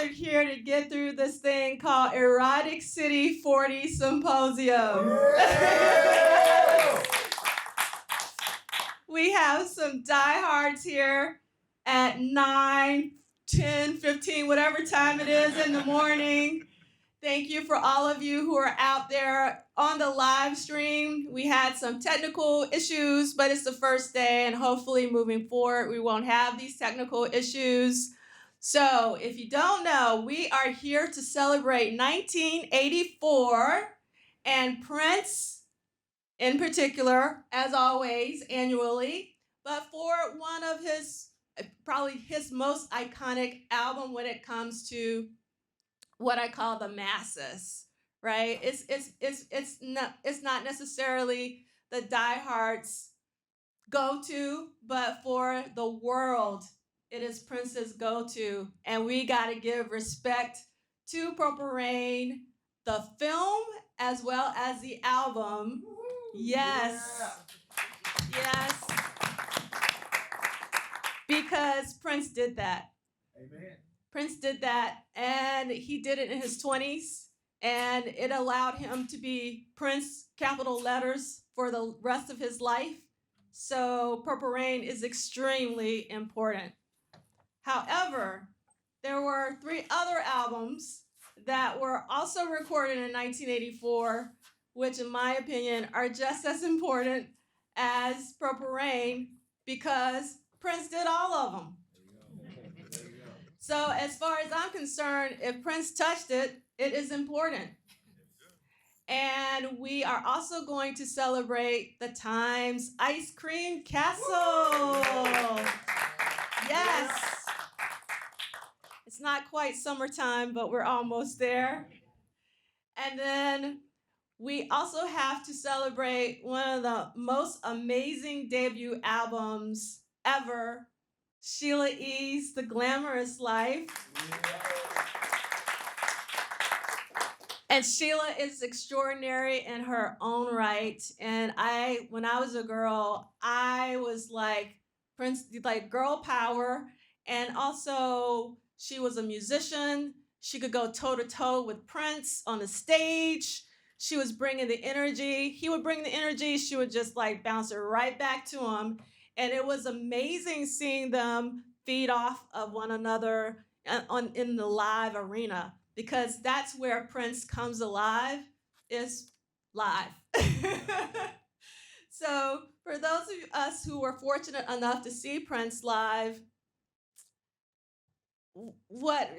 gathered here to get through this thing called Erotic City 40 Symposium. We have some diehards here at 9, 10, 15, whatever time it is in the morning. Thank you for all of you who are out there on the live stream. We had some technical issues, but it's the first day, and hopefully moving forward, we won't have these technical issues. So if you don't know, we are here to celebrate 1984 and Prince in particular, as always, annually, but for one of his, probably his most iconic album when it comes to what I call the masses, right? It's not necessarily the diehards go-to, but for the world, it is Prince's go-to, and we got to give respect to Purple Rain, the film, as well as the album. Yes. Yeah. Yes. Because Prince did that. Amen. Prince did that, and he did it in his 20s, and it allowed him to be Prince, capital letters, for the rest of his life. So Purple Rain is extremely important. However, there were 3 other albums that were also recorded in 1984, which in my opinion are just as important as Purple Rain because Prince did all of them. So as far as I'm concerned, if Prince touched it, it is important. And we are also going to celebrate the Times Ice Cream Castle. Yes. It's not quite summertime, but we're almost there. And then we also have to celebrate one of the most amazing debut albums ever, Sheila E.'s The Glamorous Life. And Sheila is extraordinary in her own right. And when I was a girl, I was like Prince, like girl power. And also she was a musician. She could go toe to toe with Prince on the stage. She was bringing the energy. He would bring the energy. She would just like bounce it right back to him. And it was amazing seeing them feed off of one another in the live arena, because that's where Prince comes alive, is live. So for those of us who were fortunate enough to see Prince live, what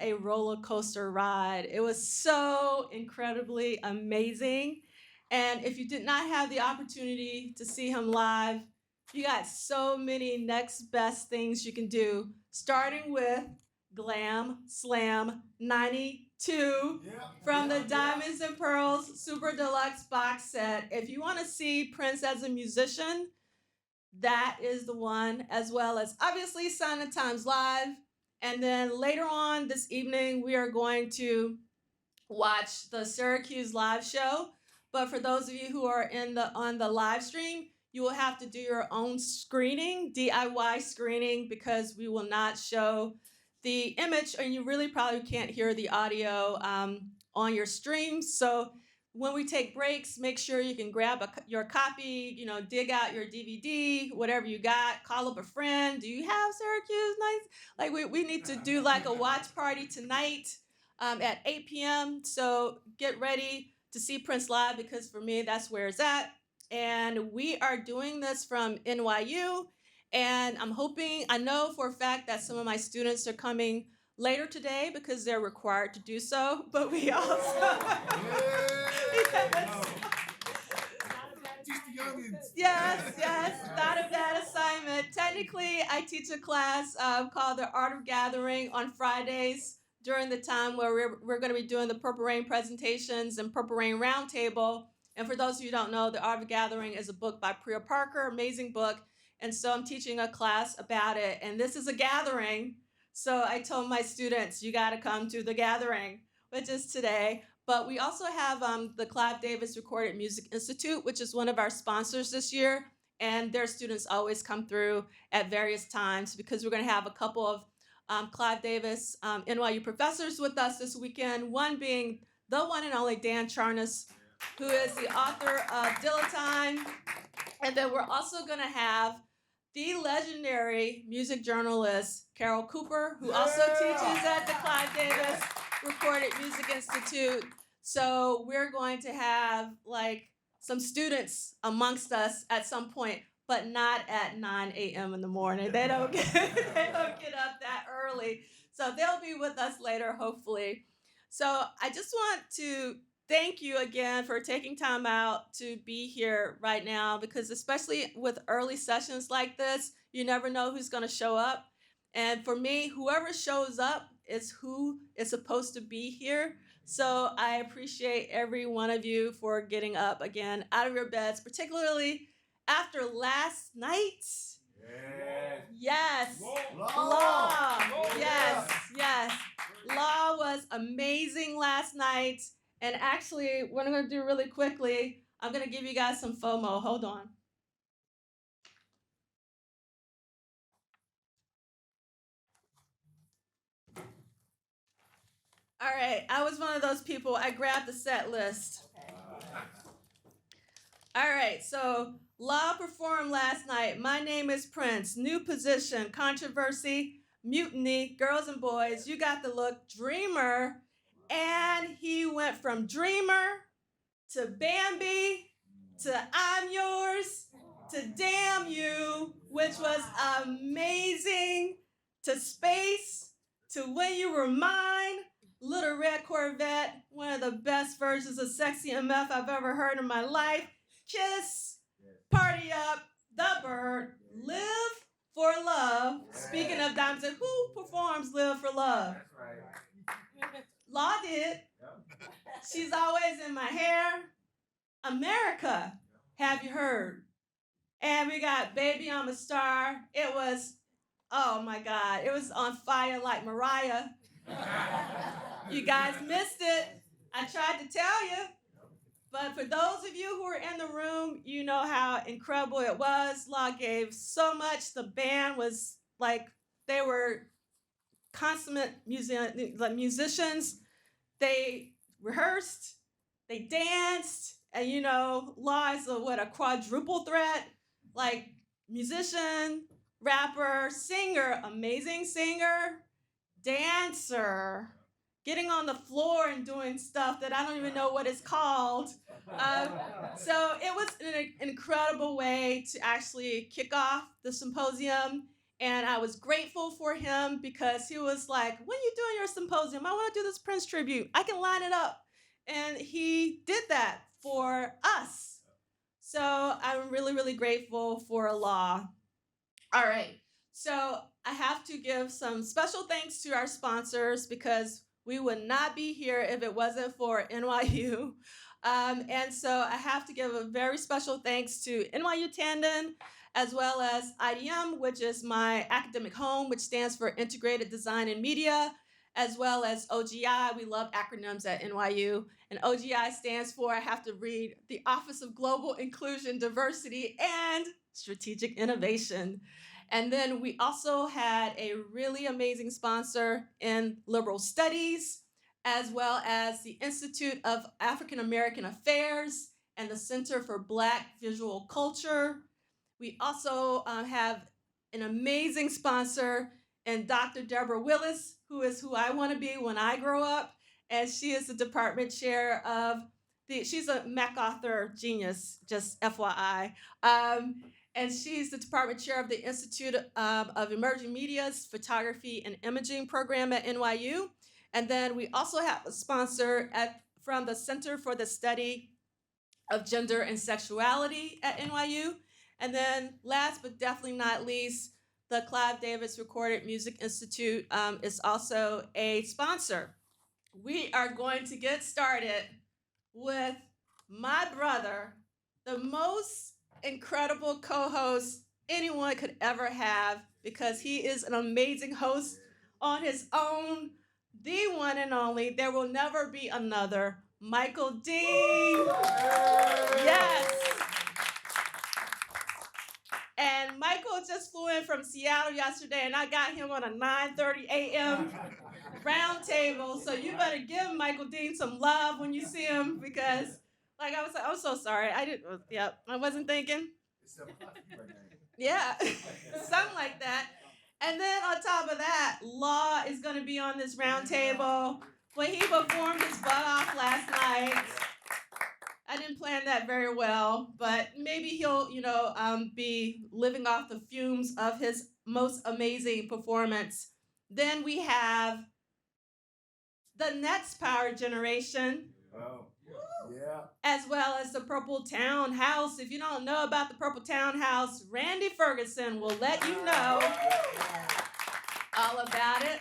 a roller coaster ride. It was so incredibly amazing. And if you did not have the opportunity to see him live, you got so many next best things you can do, starting with Glam Slam 92 from the Diamonds and Pearls Super Deluxe box set. If you want to see Prince as a musician, that is the one, as well as obviously Sign of Times Live. And then later on this evening, we are going to watch the Syracuse live show. But for those of you who are on the live stream, you will have to do your own screening, DIY screening, because we will not show the image, and you really probably can't hear the audio on your stream. So when we take breaks, make sure you can grab your copy, dig out your DVD, whatever you got, call up a friend. Do you have Syracuse nights? Like we need to do like a watch party tonight at 8 p.m. So get ready to see Prince live, because for me, that's where it's at. And we are doing this from NYU. And I know for a fact that some of my students are coming later today because they're required to do so, but we also... Yes, not a bad assignment. Technically, I teach a class called The Art of Gathering on Fridays during the time where we're going to be doing the Purple Rain presentations and Purple Rain Roundtable. And for those of you who don't know, The Art of Gathering is a book by Priya Parker, amazing book. And so I'm teaching a class about it. And this is a gathering. So I told my students, you got to come to the gathering, which is today. But we also have the Clive Davis Recorded Music Institute, which is one of our sponsors this year. And their students always come through at various times because we're going to have a couple of Clive Davis NYU professors with us this weekend, one being the one and only Dan Charnas, who is the author of Dilettante. And then we're also going to have the legendary music journalist Carol Cooper, who also teaches at the Clive Davis Recorded Music Institute. So we're going to have like some students amongst us at some point, but not at 9 a.m. in the morning. They don't get up that early. So they'll be with us later, hopefully. So I just want to thank you again for taking time out to be here right now, because especially with early sessions like this, you never know who's going to show up. And for me, whoever shows up is who is supposed to be here. So I appreciate every one of you for getting up again out of your beds, particularly after last night. Yes. Law. Yes. Law was amazing last night. And actually, what I'm going to do really quickly, I'm going to give you guys some FOMO. Hold on. All right, I was one of those people. I grabbed the set list. All right, so Law performed last night. My Name is Prince, New Position, Controversy, Mutiny, Girls and Boys, You Got the Look, Dreamer, and he went from Dreamer to Bambi to I'm Yours to Damn You, which was amazing, to Space, to When You Were Mine, Little Red Corvette, one of the best versions of Sexy MF I've ever heard in my life, Kiss, Party Up, The Bird, Live for Love. Speaking of diamonds, who performs Live for Love? Law did. She's Always in My Hair. America, Have You Heard? And we got Baby I'm a Star. It was, oh my God, it was on fire like Mariah. You guys missed it. I tried to tell you. But for those of you who were in the room, you know how incredible it was. Law gave so much. The band was like, they were consummate musicians. They rehearsed, they danced, and you know, Law is a quadruple threat, like musician, rapper, singer, amazing singer, dancer, getting on the floor and doing stuff that I don't even know what it's called. So it was an incredible way to actually kick off the symposium. And I was grateful for him because he was like, when are you doing your symposium? I want to do this Prince tribute. I can line it up. And he did that for us. So I'm really, really grateful for Law. All right. So I have to give some special thanks to our sponsors because we would not be here if it wasn't for NYU. And so I have to give a very special thanks to NYU Tandon, as well as IDM, which is my academic home, which stands for Integrated Design and Media, as well as OGI. We love acronyms at NYU. And OGI stands for, I have to read, the Office of Global Inclusion, Diversity, and Strategic Innovation. And then we also had a really amazing sponsor in Liberal Studies, as well as the Institute of African American Affairs and the Center for Black Visual Culture. We also have an amazing sponsor in Dr. Deborah Willis, who is who I want to be when I grow up. And she is the department chair of she's a MacArthur genius, just FYI. And she's the department chair of the Institute of Emerging Media's Photography and Imaging program at NYU. And then we also have a sponsor from the Center for the Study of Gender and Sexuality at NYU. And then last but definitely not least, the Clive Davis Recorded Music Institute is also a sponsor. We are going to get started with my brother, the most incredible co-host anyone could ever have, because he is an amazing host on his own, the one and only, there will never be another, Michael Dean. Yes. And And Michael just flew in from Seattle yesterday, and I got him on a 9:30 a.m. round table. So you better give Michael Dean some love when you see him, because, like, I was like, I'm so sorry. I wasn't thinking. Yeah, something like that. And then on top of that, Law is going to be on this round table. When he performed his butt off last night, I didn't plan that very well, but maybe he'll, be living off the fumes of his most amazing performance. Then we have the next power generation. Oh, yeah. As well as the Purple Town House. If you don't know about the Purple Town House, Randy Ferguson will let you know all about it.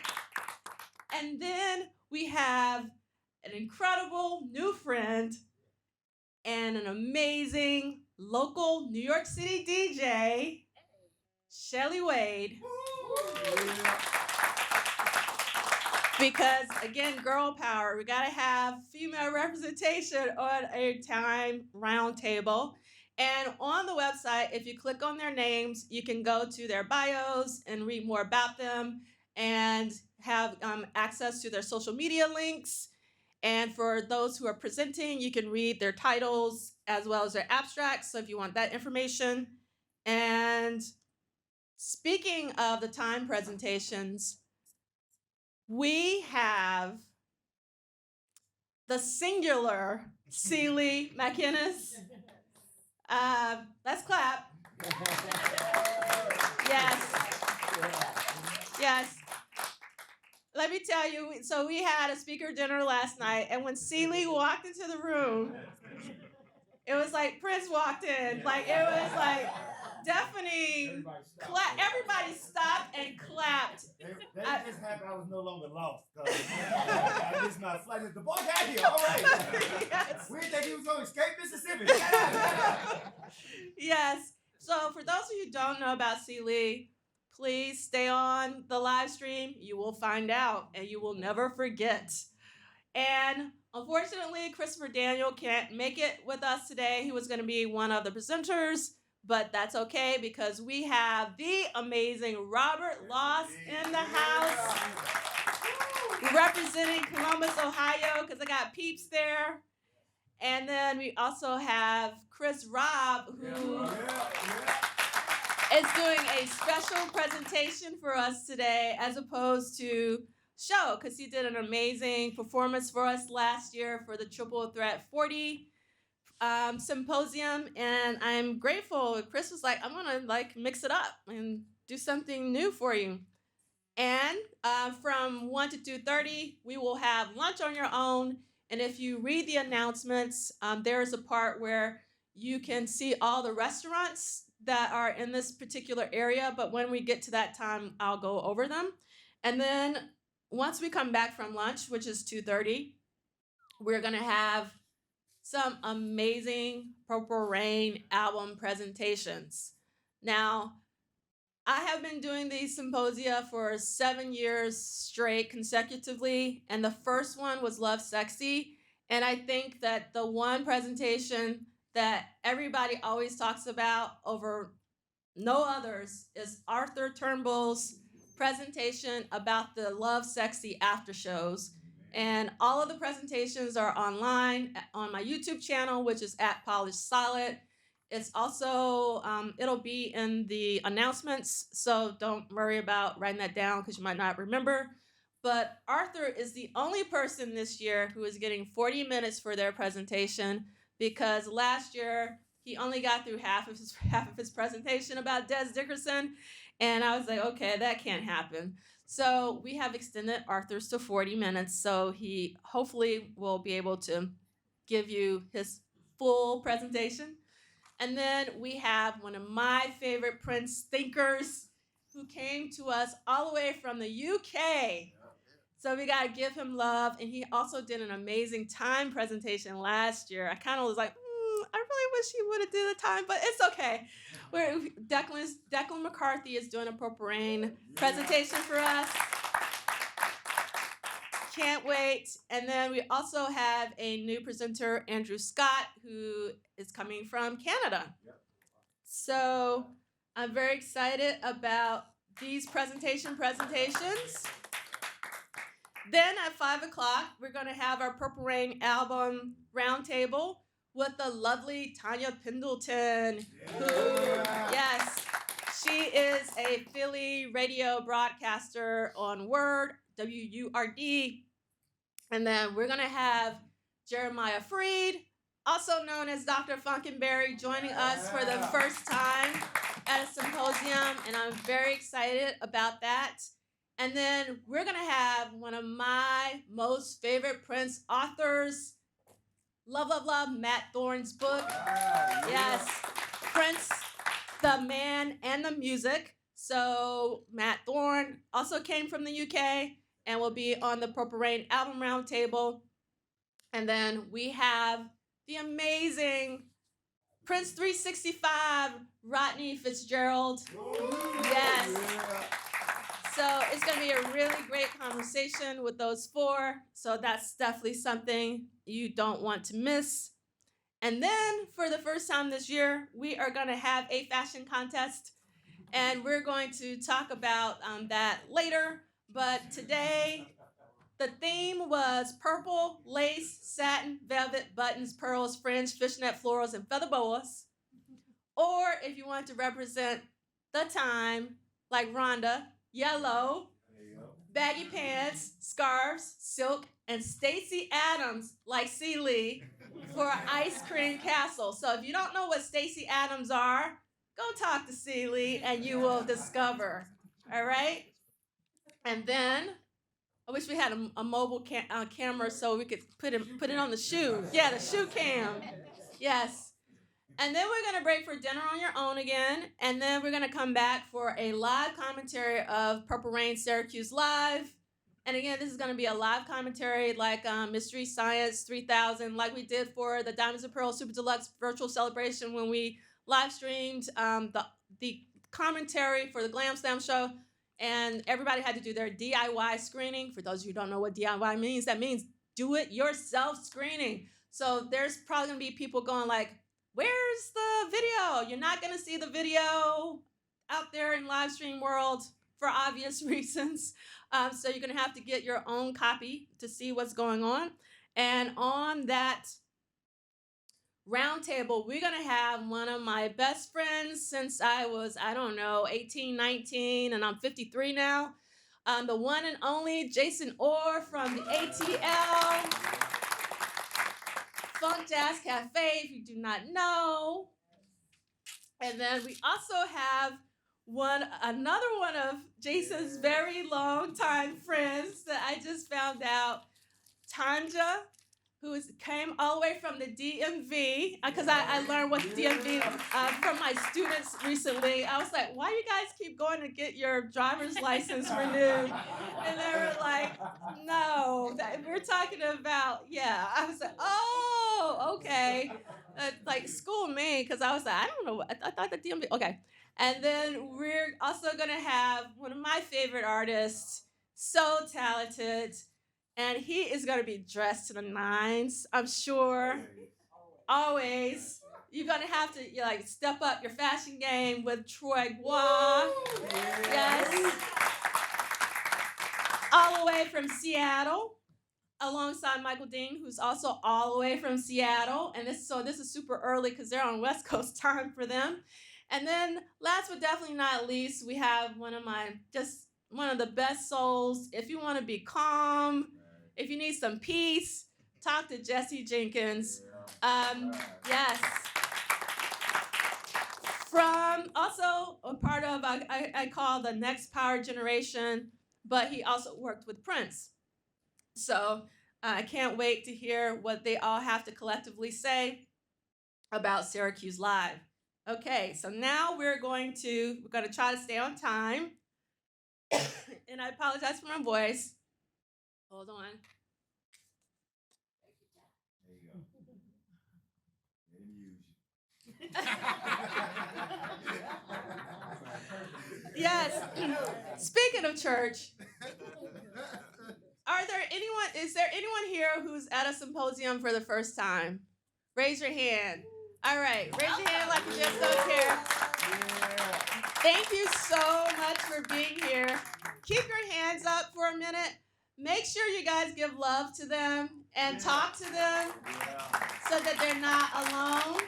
And then we have an incredible new friend and an amazing local New York City DJ, Shelly Wade. Because, again, girl power, we got to have female representation on a time round table. And on the website, if you click on their names, you can go to their bios and read more about them and have access to their social media links. And for those who are presenting, you can read their titles as well as their abstracts, so if you want that information. And speaking of the time presentations, we have the singular Celie McInnes. Let's clap. Yes. Let me tell you, so we had a speaker dinner last night, and when Celie walked into the room, it was like Prince walked in. Like, it was like deafening. Everybody stopped and clapped. They just happened I was no longer lost. I missed my flight. The boy got here. All right. Yes. We didn't think he was going to escape Mississippi. Get out. Yes. So for those of you who don't know about Celie, please stay on the live stream. You will find out, and you will never forget. And unfortunately, Christopher Daniel can't make it with us today. He was going to be one of the presenters, but that's okay because we have the amazing Robert Loss in the house, representing Columbus, Ohio, because I got peeps there. And then we also have Chris Robb, who is doing a special presentation for us today as opposed to show, because he did an amazing performance for us last year for the Triple Threat 40 Symposium, and I'm grateful. Chris was like, I'm gonna mix it up and do something new for you. And from 1 to 2:30, we will have lunch on your own. And if you read the announcements, there is a part where you can see all the restaurants that are in this particular area. But when we get to that time, I'll go over them. And then once we come back from lunch, which is 2:30, we're going to have some amazing Purple Rain album presentations. Now, I have been doing these symposia for 7 years straight consecutively, and the first one was Love Sexy. And I think that the one presentation that everybody always talks about over no others is Arthur Turnbull's presentation about the Love Sexy after shows. And all of the presentations are online on my YouTube channel, which is at Polished Solid. It's also, it'll be in the announcements, so don't worry about writing that down because you might not remember. But Arthur is the only person this year who is getting 40 minutes for their presentation, because last year he only got through half of his presentation about Des Dickerson, and I was like, okay, that can't happen. So we have extended Arthur's to 40 minutes, so he hopefully will be able to give you his full presentation. And then we have one of my favorite Prince thinkers who came to us all the way from the UK. So we got to give him love. And he also did an amazing time presentation last year. I kind of was like, I really wish he would have did the time, but it's okay. Declan McCarthy is doing a Purple Rain presentation for us. Can't wait. And then we also have a new presenter, Andrew Scott, who is coming from Canada. So I'm very excited about these presentations. Then at 5 o'clock, we're going to have our Purple Rain album roundtable with the lovely Tanya Pendleton, who, yes, she is a Philly radio broadcaster on WURD, WURD. And then we're going to have Jeremiah Freed, also known as Dr. Funkenberry, joining us for the first time at a symposium, and I'm very excited about that. And then we're going to have one of my most favorite Prince authors, love, Matt Thorne's book. Yes, Prince, the Man and the Music. So Matt Thorne also came from the UK and will be on the Purple Rain album roundtable. And then we have the amazing Prince 365, Rodney Fitzgerald. Yes. So it's going to be a really great conversation with those four. So that's definitely something you don't want to miss. And then for the first time this year, we are going to have a fashion contest. And we're going to talk about that later. But today, the theme was purple, lace, satin, velvet, buttons, pearls, fringe, fishnet, florals, and feather boas. Or if you want to represent the time, like Rhonda, yellow, baggy pants, scarves, silk, and Stacey Adams, like C. Lee, for Ice Cream Castle. So if you don't know what Stacey Adams are, go talk to C. Lee and you will discover. All right? And then I wish we had a mobile camera so we could put it on the shoe. Yeah, the shoe cam. Yes. And then we're going to break for dinner on your own again. And then we're going to come back for a live commentary of Purple Rain Syracuse Live. And again, this is going to be a live commentary like Mystery Science 3000, like we did for the Diamonds and Pearls Super Deluxe virtual celebration when we live streamed the commentary for the Glam Slam show. And everybody had to do their DIY screening. For those of you who don't know what DIY means, that means do it yourself screening. So there's probably going to be people going like, where's the video? You're not going to see the video out there in live stream world for obvious reasons. So you're going to have to get your own copy to see what's going on. And on that roundtable, we're going to have one of my best friends since I was, 18, 19, and I'm 53 now. The one and only Jason Orr from the ATL. Funk Jazz Cafe, if you do not know. And then we also have another one of Jason's very long time friends that I just found out, Tanja, who came all the way from the DMV, because I learned what the DMV from my students recently. I was like, why do you guys keep going to get your driver's license renewed? And they were like, no, we're talking about, yeah. I was like, oh, okay. Like, school me, because I was like, I don't know. I thought the DMV, okay. And then we're also going to have one of my favorite artists, so talented, and he is going to be dressed to the nines, I'm sure. Always. You're going to have to step up your fashion game with Troy Bois. Yes. All the way from Seattle, alongside Michael Dean, who's also all the way from Seattle. And this is super early because they're on West Coast time for them. And then last but definitely not least, we have one of the best souls. If you want to be calm, if you need some peace, talk to Jesse Jenkins. Yes. From also a part of, I call the next power generation, but he also worked with Prince. So I can't wait to hear what they all have to collectively say about Syracuse Live. Okay, so now we're going to try to stay on time. And I apologize for my voice. Hold on. There you go. Yes. Speaking of church, is there anyone here who's at a symposium for the first time? Raise your hand. All right, raise your hand like you just don't care. Thank you so much for being here. Keep your hands up for a minute. Make sure you guys give love to them and talk to them so that they're not alone.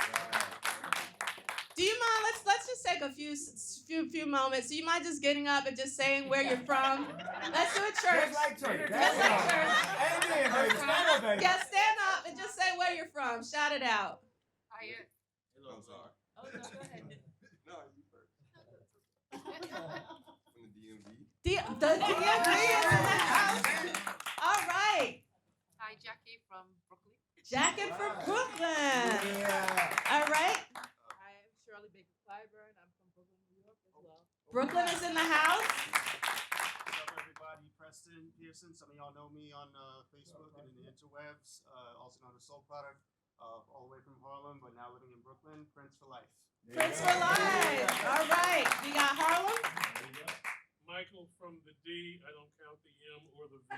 Do you mind? Let's just take a few moments. Do you mind just getting up and just saying where you're from? Let's do it, church. Just like church. Just like church. Amen, baby. Stand up, baby. Yeah, stand up and just say where you're from. Shout it out. Hello, I'm sorry. Oh, no, go ahead. No, you first. From the DMV. The DMV is in the house. All right. Hi, Jackie from Brooklyn. Jackie from Brooklyn. Yeah. All right. Hi, I'm Shirley Baker Clyburn. I'm from Brooklyn, New York as well. Brooklyn is in the house. What's up, everybody? Preston Pearson. Some of y'all know me on Facebook and in the interwebs. Also known as Soul Product. All the way from Harlem, but now living in Brooklyn. Prince for life. Prince for life. All right. We got Harlem. Michael from the D. I don't count the M or the V.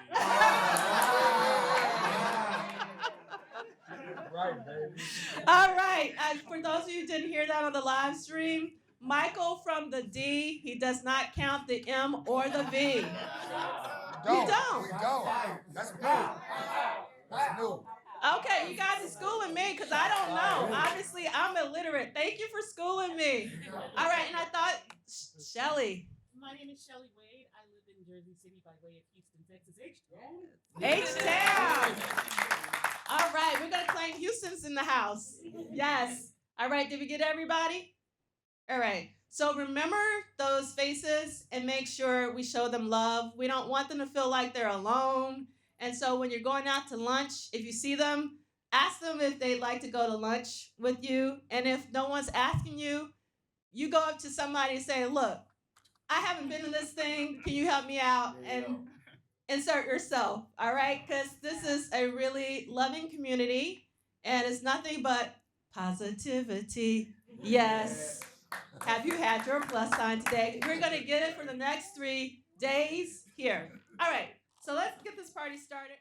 Right, baby. All right. For those of you who didn't hear that on the live stream, Michael from the D, he does not count the M or the V. You don't? We don't. That's new. That's new. Okay, you guys are schooling me because I don't know. Obviously, I'm illiterate. Thank you for schooling me. All right, and I thought, Shelly. My name is Shelly Wade. I live in Jersey City by way of Houston, Texas. H-Town. All right, we're going to claim Houston's in the house. Yes. All right, did we get everybody? All right. So remember those faces and make sure we show them love. We don't want them to feel like they're alone. And so when you're going out to lunch, if you see them, ask them if they'd like to go to lunch with you. And if no one's asking you, you go up to somebody and say, look, I haven't been to this thing. Can you help me out? And insert yourself, all right? Because this is a really loving community, and it's nothing but positivity. Yes. Have you had your plus sign today? We're going to get it for the next 3 days here. All right, so let's get this party started.